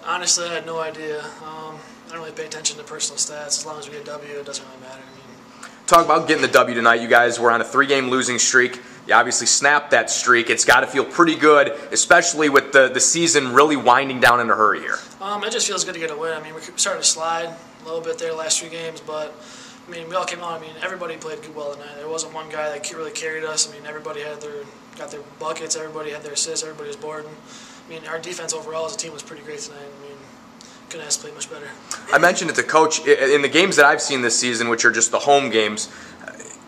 Honestly, I had no idea. I don't really pay attention to personal stats. As long as we get a W, it doesn't really matter. Talk about getting the W tonight. You guys were on a 3-game losing streak. You obviously snapped that streak. It's got to feel pretty good, especially with the season really winding down in a hurry here. It just feels good to get a win. I mean, we started to slide a little bit there the last 3 games, but I mean, we all came on. I mean, everybody played well tonight. There wasn't one guy that really carried us. I mean, everybody got their buckets. Everybody had their assists. Everybody was boarding. I mean, our defense overall as a team was pretty great tonight. I mean, couldn't ask to play much better. I mentioned it to Coach. In the games that I've seen this season, which are just the home games,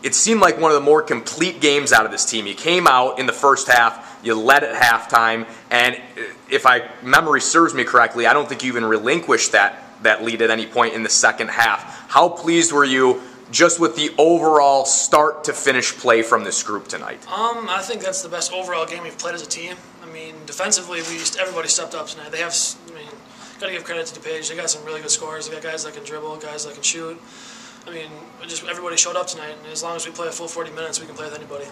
it seemed like one of the more complete games out of this team. You came out in the first half, you led at halftime, and if memory serves me correctly, I don't think you even relinquished that lead at any point in the second half. How pleased were you just with the overall start to finish play from this group tonight? I think that's the best overall game we've played as a team. I mean, defensively, everybody stepped up tonight. Got to give credit to DuPage. They got some really good scores. They got guys that can dribble, guys that can shoot. I mean, just everybody showed up tonight, and as long as we play a full 40 minutes, we can play with anybody.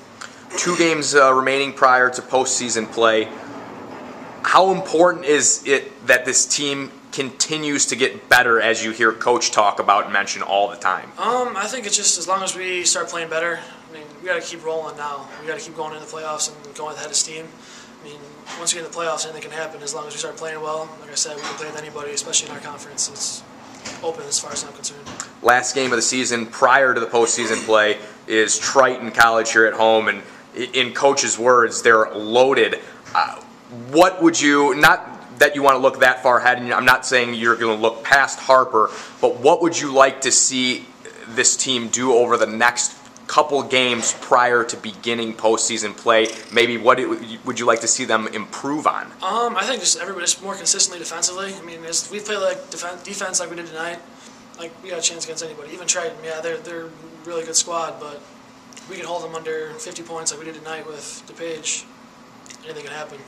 2 games remaining prior to postseason play. How important is it that this team continues to get better, as you hear Coach talk about and mention all the time? I think it's just as long as we start playing better. I mean, we got to keep rolling now. We got to keep going into the playoffs and going with head of steam. I mean, once we get in the playoffs, anything can happen as long as we start playing well. Like I said, we can play with anybody, especially in our conference. It's open as far as I'm concerned. Last game of the season prior to the postseason play is Triton College here at home, and in Coach's words, they're loaded. What would you, not that you want to look that far ahead, and I'm not saying you're going to look past Harper, but what would you like to see this team do over the next couple games prior to beginning postseason play? Maybe what would you like to see them improve on? I think just everybody just more consistently defensively. I mean, as we play like defense like we did tonight, like we got a chance against anybody. Even Triton, yeah, they're a really good squad, but we can hold them under 50 points like we did tonight with DuPage. Anything can happen.